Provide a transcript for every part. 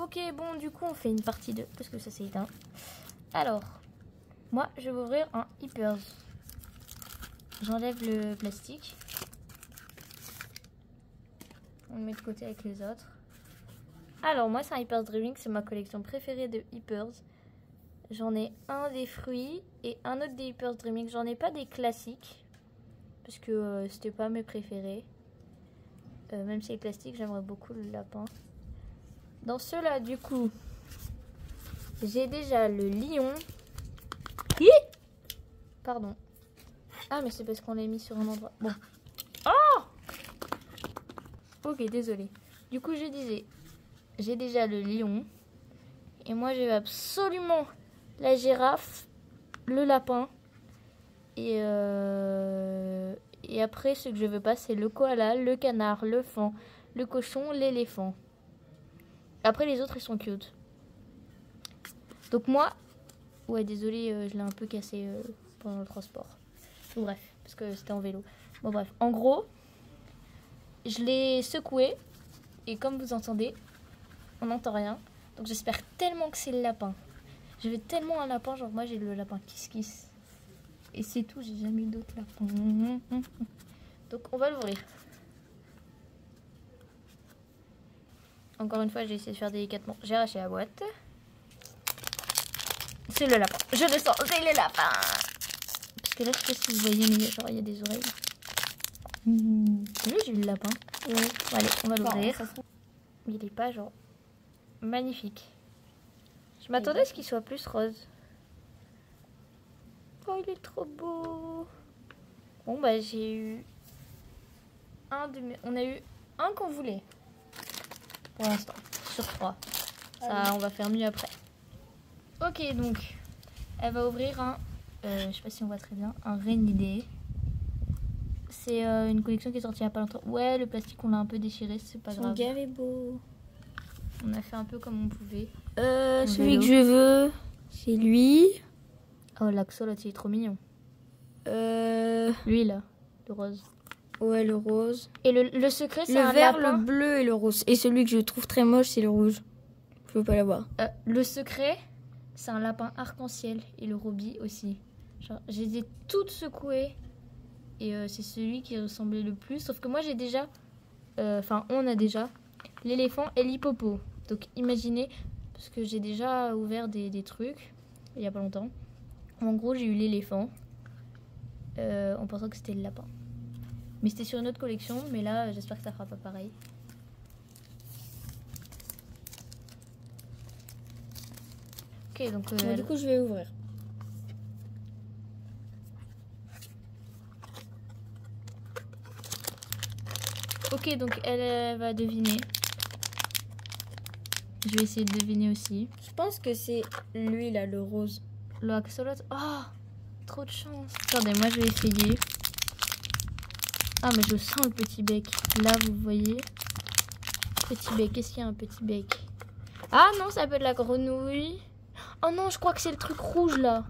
Ok, bon, du coup, on fait une partie 2 parce que ça s'est éteint. Alors, moi, je vais ouvrir un Hippers. J'enlève le plastique. On le met de côté avec les autres. Alors, moi, c'est un Hippers Dreaming. C'est ma collection préférée de Hippers. J'en ai un des fruits et un autre des Hippers Dreaming. J'en ai pas des classiques parce que c'était pas mes préférés. Même si les classiques, j'aimerais beaucoup le lapin. Dans ceux-là, du coup, j'ai déjà le lion. Pardon. Ah, mais c'est parce qu'on l'a mis sur un endroit. Bon. Oh! Ok, désolé. Du coup, je disais, j'ai déjà le lion. Et moi, je veux absolument la girafe, le lapin. Et après, ce que je veux pas, c'est le koala, le canard, le faon, le cochon, l'éléphant. Après, les autres, ils sont cute. Donc moi... Ouais, désolé, je l'ai un peu cassé pendant le transport. Bon, bref, parce que c'était en vélo. Bon, bref. En gros, je l'ai secoué. Et comme vous entendez, on n'entend rien. Donc j'espère tellement que c'est le lapin. Je veux tellement un lapin. Genre, moi, j'ai le lapin Kiss Kiss. Et c'est tout, j'ai jamais eu d'autres lapins. Donc, on va l'ouvrir. Encore une fois, j'ai essayé de faire délicatement. J'ai arraché la boîte. C'est le lapin. Je le sens, c'est le lapin. Parce que là, je sais pas si vous voyez, mais genre, il y a des oreilles. Oui, j'ai eu le lapin. Ouais. Bon, allez, on va l'ouvrir. Mais il est pas genre magnifique. Je m'attendais à ce qu'il soit plus rose. Oh, il est trop beau. Bon, bah, j'ai eu on a eu un qu'on voulait. Pour l'instant. Sur 3. Ça, on va faire mieux après. Ok, donc, elle va ouvrir un, je sais pas si on voit très bien, un Rainy Day. C'est une collection qui est sortie il y a pas longtemps. Ouais, le plastique, on l'a un peu déchiré, c'est pas grave. Son gars est beau. On a fait un peu comme on pouvait. Celui que je veux, c'est lui. Oh, l'axolotl, il est trop mignon. Lui, là, le rose. Ouais, le rose. Et le secret, c'est un vert, lapin. le bleu et le rose. Et celui que je trouve très moche, c'est le rouge. Je veux pas l'avoir. Le secret, c'est un lapin arc-en-ciel. Et le Roby aussi. Genre, je les ai toutes secouées. Et c'est celui qui ressemblait le plus. Sauf que moi, j'ai déjà... Enfin, on a déjà l'éléphant et l'hippopo. Donc, imaginez... Parce que j'ai déjà ouvert des trucs. Il y a pas longtemps. En gros, j'ai eu l'éléphant. En pensant que c'était le lapin. Mais c'était sur une autre collection. Mais là, j'espère que ça fera pas pareil. Ok, donc... Du coup, je vais ouvrir. Ok, donc elle va deviner. Je vais essayer de deviner aussi. Je pense que c'est lui, là, le rose. Le axolotl. Oh, trop de chance. Attendez, moi je vais essayer. Ah, mais je sens le petit bec. Là, vous voyez. Petit bec. Qu'est-ce qu'il y a un petit bec? Ah non, ça peut être la grenouille. Oh non, je crois que c'est le truc rouge là.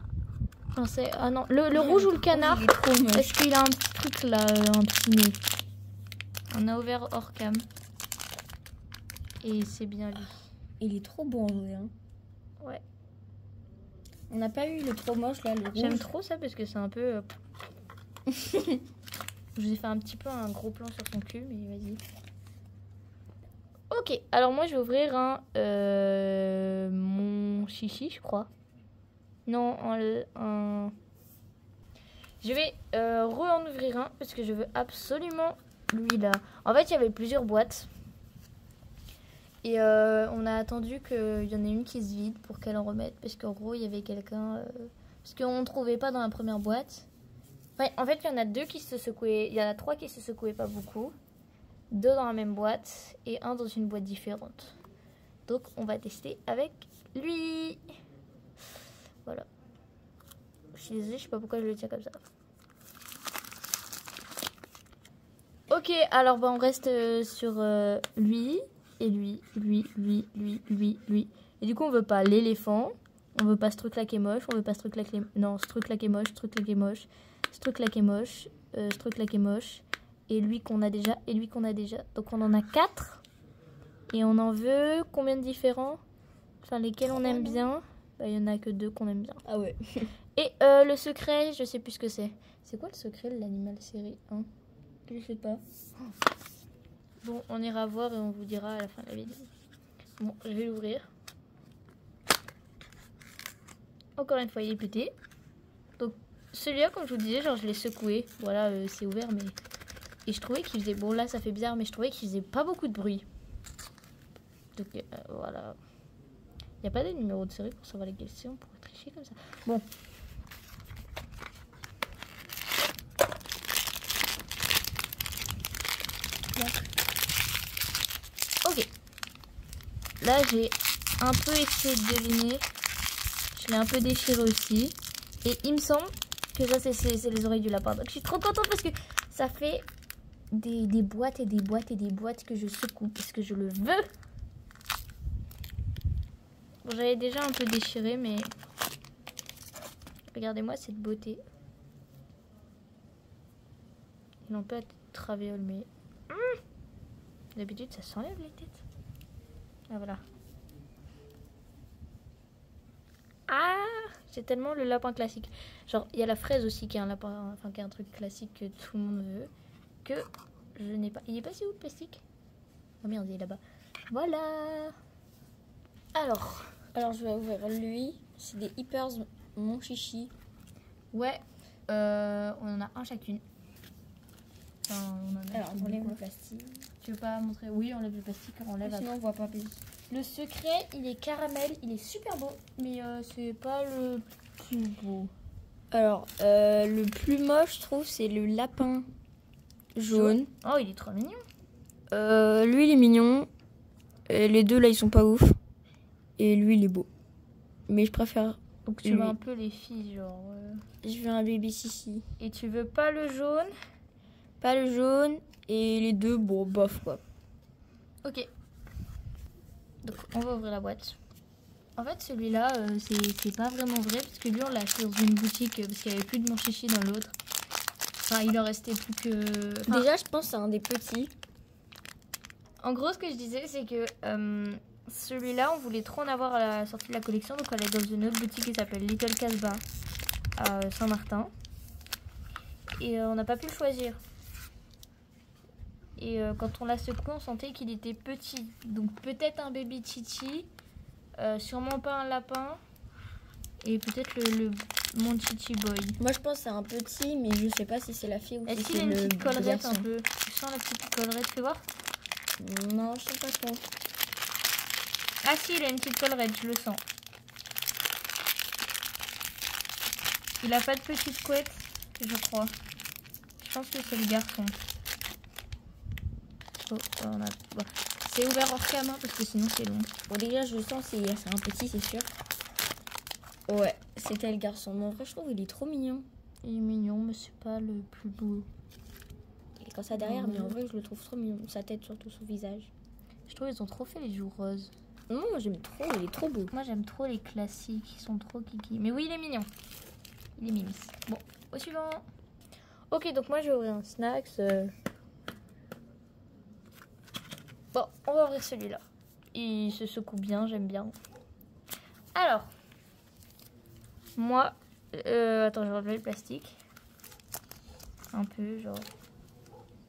Non, c'est... Ah non, le rouge ou le canard. Est-ce qu'il a un petit truc là, un petit nez? On a ouvert hors cam. Et c'est bien lui. Il est trop beau en vrai. Hein. Ouais. On n'a pas eu le trop moche là, le rouge. J'aime trop ça parce que c'est un peu... Je vous ai fait un petit peu un gros plan sur son cul, mais vas-y. Ok, alors moi je vais ouvrir mon chichi, je crois. Non, un... Je vais en ouvrir un parce que je veux absolument lui là. En fait, il y avait plusieurs boîtes. Et on a attendu qu'il y en ait une qui se vide pour qu'elle en remette. Parce qu'en gros, il y avait quelqu'un... parce qu'on ne trouvait pas dans la première boîte. Enfin, en fait, il y en a 2 qui se secouaient. Il y en a 3 qui se secouaient pas beaucoup. 2 dans la même boîte. Et 1 dans une boîte différente. Donc, on va tester avec lui. Voilà. Je suis désolée, je sais pas pourquoi je le tiens comme ça. Ok, alors bah, on reste sur lui. Et lui. Et du coup, on veut pas l'éléphant. On veut pas ce truc là qui est moche. On veut pas ce truc là qui est... Non, ce truc là qui est moche. Ce truc là qui est moche. Ce truc là qui est moche. Ce truc là qui est moche. Et lui qu'on a déjà. Et lui qu'on a déjà. Donc on en a 4. Et on en veut combien de différents? Enfin, lesquels on aime bien? Bah, il y en a que 2 qu'on aime bien. Ah ouais. Et le secret, je sais plus ce que c'est. C'est quoi le secret de l'animal série 1? Je sais pas. Bon, on ira voir et on vous dira à la fin de la vidéo. Bon, je vais l'ouvrir. Encore une fois, il est pété. Donc, celui-là, comme je vous disais, genre je l'ai secoué. Voilà, c'est ouvert, mais... Et je trouvais qu'il faisait... Bon, là, ça fait bizarre, mais je trouvais qu'il faisait pas beaucoup de bruit. Donc, voilà. Il n'y a pas de numéro de série pour savoir lesquels c'est. On pourrait tricher comme ça. Bon. Ok. Là, j'ai un peu essayé de deviner. Je l'ai un peu déchiré aussi. Et il me semble que ça, c'est les oreilles du lapin. Donc, je suis trop contente parce que ça fait des boîtes et des boîtes et des boîtes que je secoue parce que je le veux. Bon, j'avais déjà un peu déchiré, mais regardez-moi cette beauté. Ils n'ont pas de travéole, mais d'habitude, ça s'enlève les têtes. Ah, voilà. Ah, c'est tellement le lapin classique. Genre, il y a la fraise aussi qui est un lapin, enfin qui est un truc classique que tout le monde veut, que je n'ai pas. Il est passé où le plastique? Oh merde, il est là-bas. Voilà. Alors, je vais ouvrir lui. C'est des Hypers Mon Chichi. ouais, on en a un chacune. Enfin, on en a. Alors, on enlève le plastique. Tu veux pas montrer? Oui, on enlève le plastique, on enlève. Sinon, on voit pas plus. Le secret, il est caramel, il est super beau, mais c'est pas le plus beau. Alors, le plus moche, je trouve, c'est le lapin jaune. Oh, il est trop mignon. Lui, il est mignon. Et les deux, là, ils sont pas ouf. Et lui, il est beau. Mais je préfère... Donc tu lui. veux un peu les filles, genre... Je veux un baby Sissi. Et tu veux pas le jaune? Pas le jaune. Et les deux, bon, bof, quoi. Ok. Donc on va ouvrir la boîte. En fait, celui-là, c'est pas vraiment vrai, parce que lui, on l'a acheté dans une boutique, parce qu'il n'y avait plus de mon chichi dans l'autre. Enfin, il en restait plus que... Enfin, Déjà, je pense que c'est un des petits. en gros, ce que je disais, c'est que celui-là, on voulait trop en avoir à la sortie de la collection. Donc, on allait dans une autre boutique qui s'appelle Little Casbah à Saint-Martin. Et on n'a pas pu le choisir. Et quand on l'a secoué, on sentait qu'il était petit. Donc, peut-être un baby chichi. Sûrement pas un lapin. Et peut-être le mon chichi boy. Moi, je pense que c'est un petit, mais je sais pas si c'est la fille ou si Est-ce qu'il c'est a une le petite collerette garçon. un peu? Tu sens la petite collerette, fais voir. Non, je sais pas trop. Ah si, il a une petite collerette, je le sens. Il a pas de petite couette, je crois. Je pense que c'est le garçon. Oh, on a... bon. C'est ouvert hors cam, hein, parce que sinon c'est long. Bon, déjà, je le sens, c'est un petit, c'est sûr. Ouais, c'était le garçon. Mais en vrai, je trouve qu'il est trop mignon. Il est mignon, mais c'est pas le plus beau. Il est comme ça derrière, mais en vrai, je le trouve trop mignon. Sa tête, surtout son visage. Je trouve qu'ils ont trop fait les joues roses. Non, moi j'aime trop, il est trop beau. Moi j'aime trop les classiques, ils sont trop kiki. Mais oui, il est mignon. Il est mimis. Bon, au suivant. Ok, donc moi je vais ouvrir un snacks. Bon, on va ouvrir celui-là. Il se secoue bien, j'aime bien. Alors, moi, attends, je vais enlever le plastique. Un peu, genre,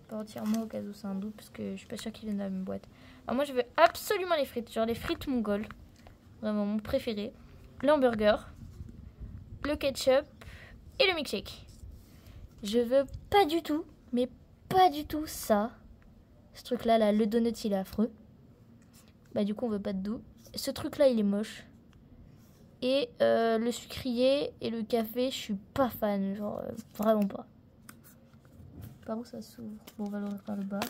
pas entièrement au cas où c'est un doute, parce que je suis pas sûre qu'ils viennent dans la même boîte. Alors moi je veux absolument les frites, genre les frites mongoles. Vraiment mon préféré. L'hamburger, le ketchup et le milkshake. Je veux pas du tout, mais pas du tout ça. Ce truc là, le donut il est affreux. Bah du coup on veut pas de doux. Ce truc là il est moche. Et le sucrier et le café, je suis pas fan, genre vraiment pas. Par où ça s'ouvre? Bon, on va l'ouvrir par le bas.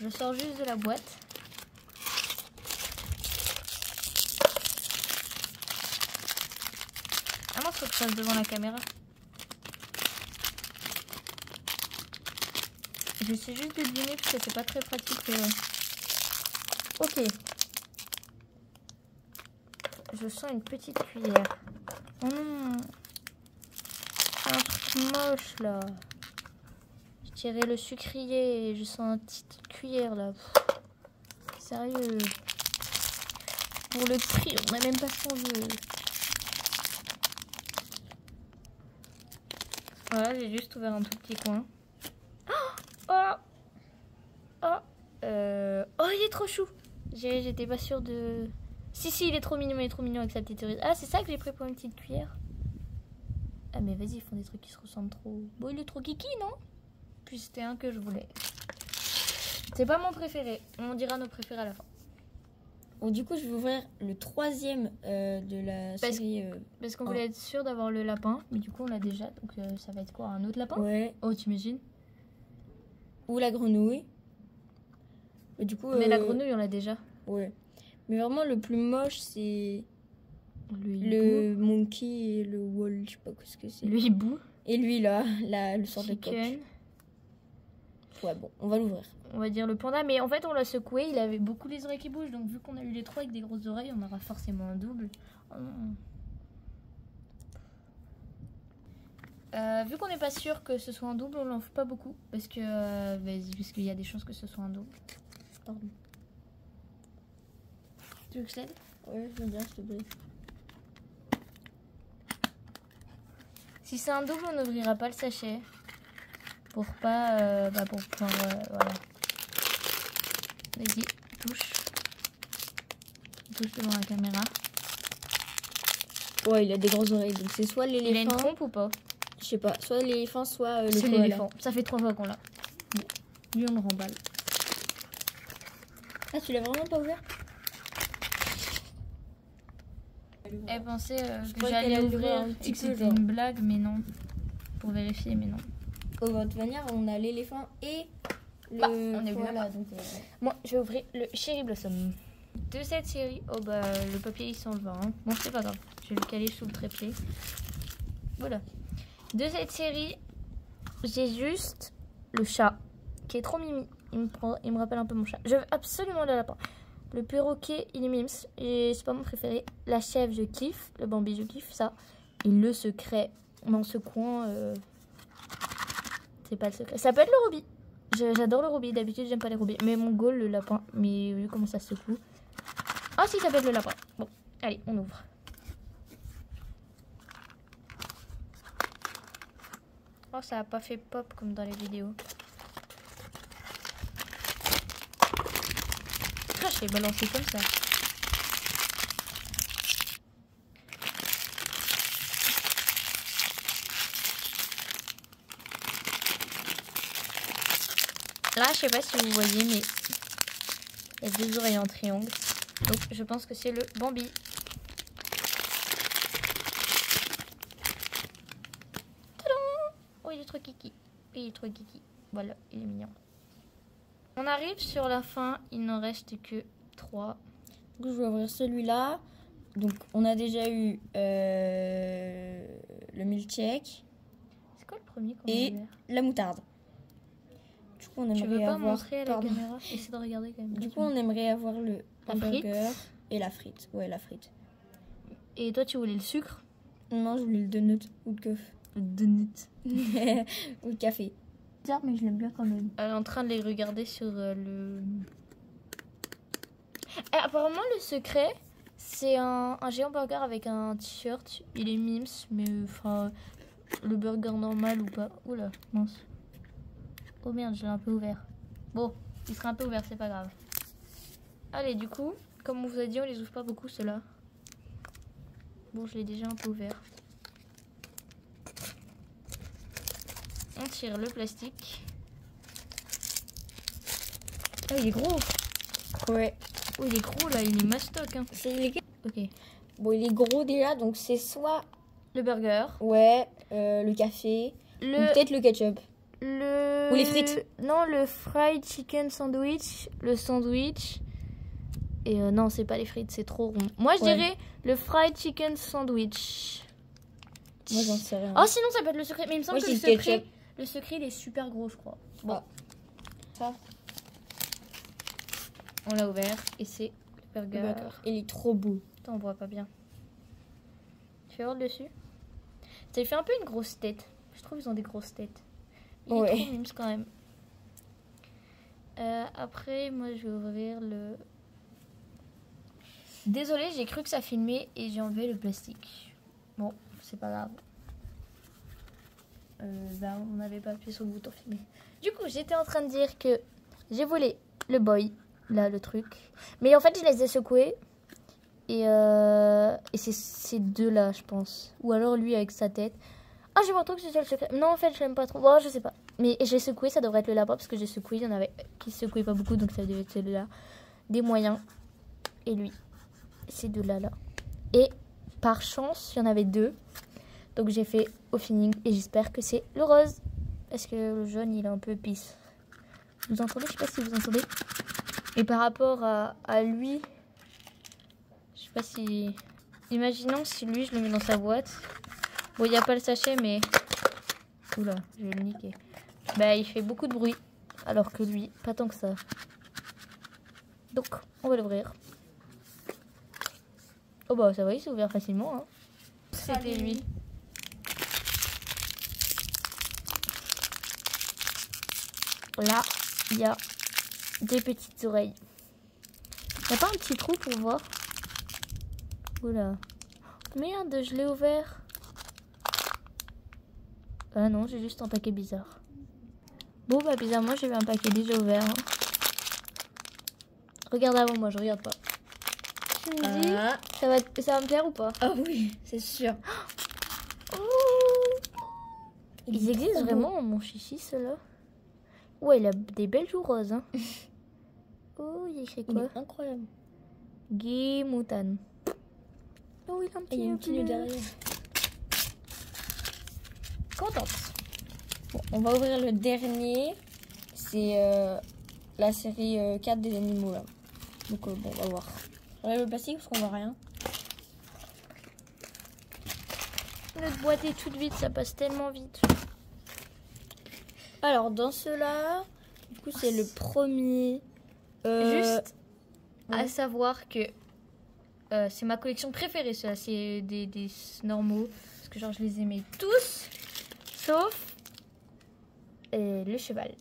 Je sors juste de la boîte. Ah non, faut que je passe devant la caméra. J'essaie juste de deviner parce que c'est pas très pratique. Ok. Je sens une petite cuillère. Oh non. Un truc moche là. tirer le sucrier et je sens une petite cuillère là. Sérieux. Pour le prix, on n'a même pas ce qu'on veut. Voilà, j'ai juste ouvert un tout petit coin. Oh, oh, oh, il est trop chou. J'étais pas sûre de... Si, il est trop mignon avec sa petite cerise. Ah, c'est ça que j'ai pris pour une petite cuillère. Ah, mais vas-y, ils font des trucs qui se ressemblent trop. Bon, il est trop kiki, non? Puis c'était un que je voulais. C'est pas mon préféré. On dira nos préférés à la fin. Bon, du coup, je vais ouvrir le 3e de la série. Parce qu'on voulait être sûr d'avoir le lapin. Mais du coup, on l'a déjà. Donc, ça va être quoi? Un autre lapin? Ouais. Oh, t'imagines? Ou la grenouille. Et du coup, mais la grenouille, on l'a déjà. Ouais. Mais vraiment, le plus moche, c'est le monkey et le wall. Je sais pas ce que c'est. Le hibou. Et lui, là le sort de coq. Ouais, bon, on va l'ouvrir. On va dire le panda, mais en fait on l'a secoué, il avait beaucoup les oreilles qui bougent, donc vu qu'on a eu les 3 avec des grosses oreilles, on aura forcément un double. Vu qu'on n'est pas sûr que ce soit un double, on l'en fait pas beaucoup, parce que parce qu'il y a des chances que ce soit un double. Pardon. Tu veux que je t'aide? Ouais, je veux bien, s'il te plaît. Si c'est un double, on n'ouvrira pas le sachet. Pour pas... pour pouvoir... voilà. Vas-y, touche. Touche devant la caméra. Ouais, il a des grosses oreilles, donc c'est soit l'éléphant... Il a une trompe ou pas? Je sais pas, soit l'éléphant, soit le c'est koala. l'éléphant. Ça fait 3 fois qu'on l'a. Bon, lui on le remballe. Ah, tu l'as vraiment pas ouvert? Elle pensait que j'allais ouvrir et que c'était une blague, mais non. Pour vérifier, mais non. De toute manière, on a l'éléphant et le on est koala. Donc, moi, je vais ouvrir le Cherry Blossom. De cette série, oh bah le papier il s'enlève. Hein. Bon, c'est pas grave, je vais le caler sous le trépied. Voilà. De cette série, j'ai juste le chat qui est trop mimi. Il me rappelle un peu mon chat. Je veux absolument le lapin. Le perroquet, il est mimes et c'est pas mon préféré. La chèvre, je kiffe. Le Bambi, je kiffe ça. Et le secret dans ce coin, c'est pas le secret. Ça peut être le Roby. J'adore le Roby. D'habitude, j'aime pas les Robys. Mais mon goal, le lapin. Mais vu comment ça se secoue. Ah si, ça peut être le lapin. Bon, allez, on ouvre. Oh, ça a pas fait pop comme dans les vidéos. Ah, je l'ai balancé comme ça. Là, je sais pas si vous voyez, mais il y a 2 oreilles en triangle. Donc, je pense que c'est le Bambi. Tadam! Oh, il est trop kiki. Il est trop kiki. Voilà, il est mignon. On arrive sur la fin. Il n'en reste que 3. Du coup, je vais ouvrir celui-là. Donc, on a déjà eu le milkshake. C'est quoi le premier qu'on et a ouvert? La moutarde. Du coup, on Tu veux aimerait pas avoir... montrer à la caméra? Essaye de regarder quand même. Du coup, on aimerait avoir le La hamburger frite. et la frite. Ouais, la frite. Et toi, tu voulais le sucre? Non, je voulais le donut ou le coffre. Le donut. Ou le café. Bizarre, mais je l'aime bien quand même. Elle est en train de les regarder sur le... Et apparemment, le secret, c'est un géant burger avec un t-shirt. Il est mimes, mais enfin, le burger normal ou pas. Oula, mince. Oh merde, je l'ai un peu ouvert. Bon, il sera un peu ouvert, c'est pas grave. Allez, du coup, comme on vous a dit, on les ouvre pas beaucoup, ceux-là. Bon, je l'ai déjà un peu ouvert. On tire le plastique. Ah, il est gros. Ouais. Oh, il est gros là, il est mastoc. Hein. Ok. Bon, il est gros déjà, donc c'est soit... Le burger. Ouais, le café, ou peut-être le ketchup. Ou les frites. Non, le fried chicken sandwich. Le sandwich. Et non, c'est pas les frites, c'est trop rond. Moi, je dirais le fried chicken sandwich. Moi, j'en sais rien. Oh, sinon, ça peut être le secret. Mais il me semble Moi, que le secret, il est super gros, je crois. Bon. Ah. Ça. On l'a ouvert et c'est le burger. Il est trop beau. Attends, on voit pas bien. Tu fais voir le dessus. Ça lui fait un peu une grosse tête. Je trouve qu'ils ont des grosses têtes. Il est Ouais. trop mimes quand même. Après, moi, je vais ouvrir le... Désolée, j'ai cru que ça filmait et j'ai enlevé le plastique. Bon, c'est pas grave. On n'avait pas appuyé sur le bouton filmer. Du coup, j'étais en train de dire que j'ai volé le boy, là, le truc. Mais en fait, je les ai secoués. Et c'est ces deux-là, je pense. Ou alors lui avec sa tête. Ah, j'ai pas trop que c'était le secret. Non, en fait, je l'aime pas trop. Bon, je sais pas. Mais j'ai secoué, ça devrait être le lapin parce que j'ai secoué. Il y en avait qui secouaient pas beaucoup, donc ça devait être celui-là. Des moyens. Et lui. Ces deux-là, là. Et par chance, il y en avait deux. Donc j'ai fait au feeling et j'espère que c'est le rose. Parce que le jaune, il est un peu pisse. Vous entendez? Je sais pas si vous entendez. Et par rapport à lui, je sais pas si... Imaginons si lui, je le mets dans sa boîte. Bon, il n'y a pas le sachet, mais... Oula, je vais le niquer. Bah, il fait beaucoup de bruit. Alors que lui, pas tant que ça. Donc, on va l'ouvrir. Oh bah, ça va, il s'est ouvert facilement. Hein. C'était lui. Là, il y a des petites oreilles. Il n'y a pas un petit trou pour voir? Oula. Merde, je l'ai ouvert. Ah non, j'ai juste un paquet bizarre. Bon, bah bizarrement, j'ai vu un paquet déjà ouvert. Hein. Regarde avant moi, je regarde pas. Tu me dis, ça va me plaire ou pas? Ah oui, c'est sûr. Oh, ils existent vraiment, mon chichi, ceux-là? Ouais, il a des belles joues roses. Hein. Oh, il y a écrit quoi? Incroyable. Guy Moutan. Oh, il a un petit Il y a un petit nœud derrière. Contente. Bon, on va ouvrir le dernier. C'est la série 4 des animaux là. Donc bon, on va voir. Enlève le plastique parce qu'on voit rien. Notre boîte est toute vide, ça passe tellement vite. Alors dans ceux-là, du coup c'est le premier. Juste ouais. à savoir que c'est ma collection préférée, ceux-là. C'est des normaux. Parce que genre je les aimais tous. Sauf le cheval.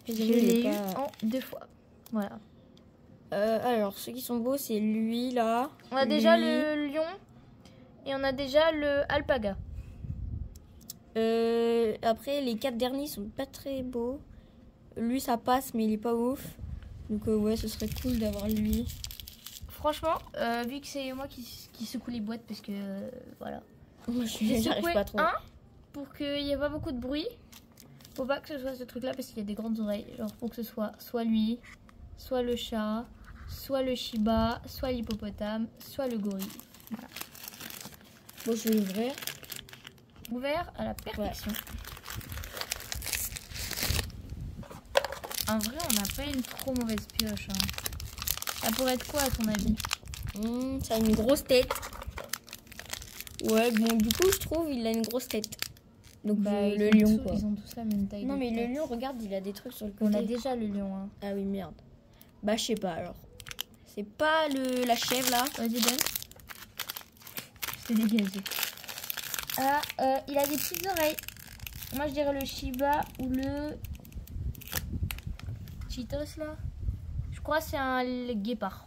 Je l'ai eu en 2 fois. Voilà. Alors ceux qui sont beaux c'est lui là. On a déjà le lion. Et on a déjà le alpaga. Après les 4 derniers sont pas très beaux. Lui ça passe mais il est pas ouf. Donc ouais ce serait cool d'avoir lui. Franchement, vu que c'est moi qui secoue les boîtes parce que voilà. Moi J'ai j'arrive secoué pas trop. un pour qu'il n'y ait pas beaucoup de bruit. Faut pas que ce soit ce truc là parce qu'il y a des grandes oreilles. Genre pour que ce soit lui, soit le chat, soit le shiba, soit l'hippopotame, soit le gorille. Voilà. Bon je vais l'ouvrir. Ouvert à la perfection. En vrai, on n'a pas une trop mauvaise pioche. Hein. Ça pourrait être quoi à ton avis? Ça a une grosse tête. Ouais, bon, du coup, je trouve il a une grosse tête. Donc, le lion, quoi. Ils ont tous la même taille. Non, mais tête. le lion, regarde, il a des trucs sur le On côté. a déjà le lion. Hein. Ah oui, merde. Bah, je sais pas, alors. C'est pas la chèvre, là. Vas-y, donne. Je t'ai dégagé. Ah, il a des petites oreilles. Moi, je dirais le Shiba ou le Cheetos, là. Je crois que c'est le guépard.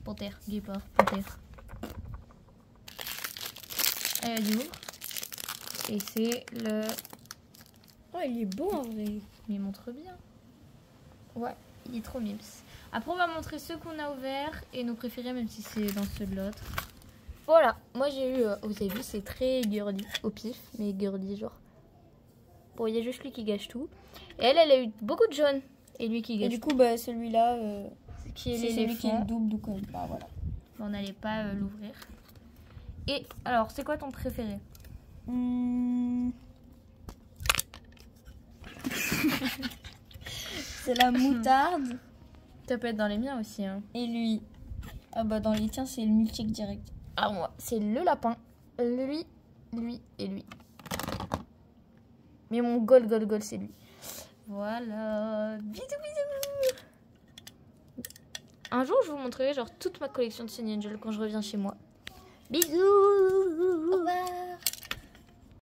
Panthère, guépard, panthère. Allez, du ouvre. Et c'est le... Oh, il est beau, en vrai. Mais il montre bien. Ouais, il est trop mimes. Après, on va montrer ceux qu'on a ouverts et nos préférés, même si c'est dans ceux de l'autre. Voilà, moi j'ai eu, vous avez vu, c'est très girly au pif, mais girly genre. Bon, il y a juste lui qui gâche tout. Et elle a eu beaucoup de jaunes. Et lui qui gâche. Et du coup, bah, celui-là, qui est c'est celui qui est l'éléphant. le double, donc bah voilà. On n'allait pas l'ouvrir. Et alors, c'est quoi ton préféré? C'est la moutarde. Ça peut être dans les miens aussi. Hein. Et lui. Ah bah, dans les tiens, c'est le milkshake direct. Ah, moi, c'est le lapin. Lui et lui. Mais mon goal, c'est lui. Voilà. Bisous, bisous. Un jour, je vous montrerai genre toute ma collection de Sunny Angel quand je reviens chez moi. Bisous. Au revoir.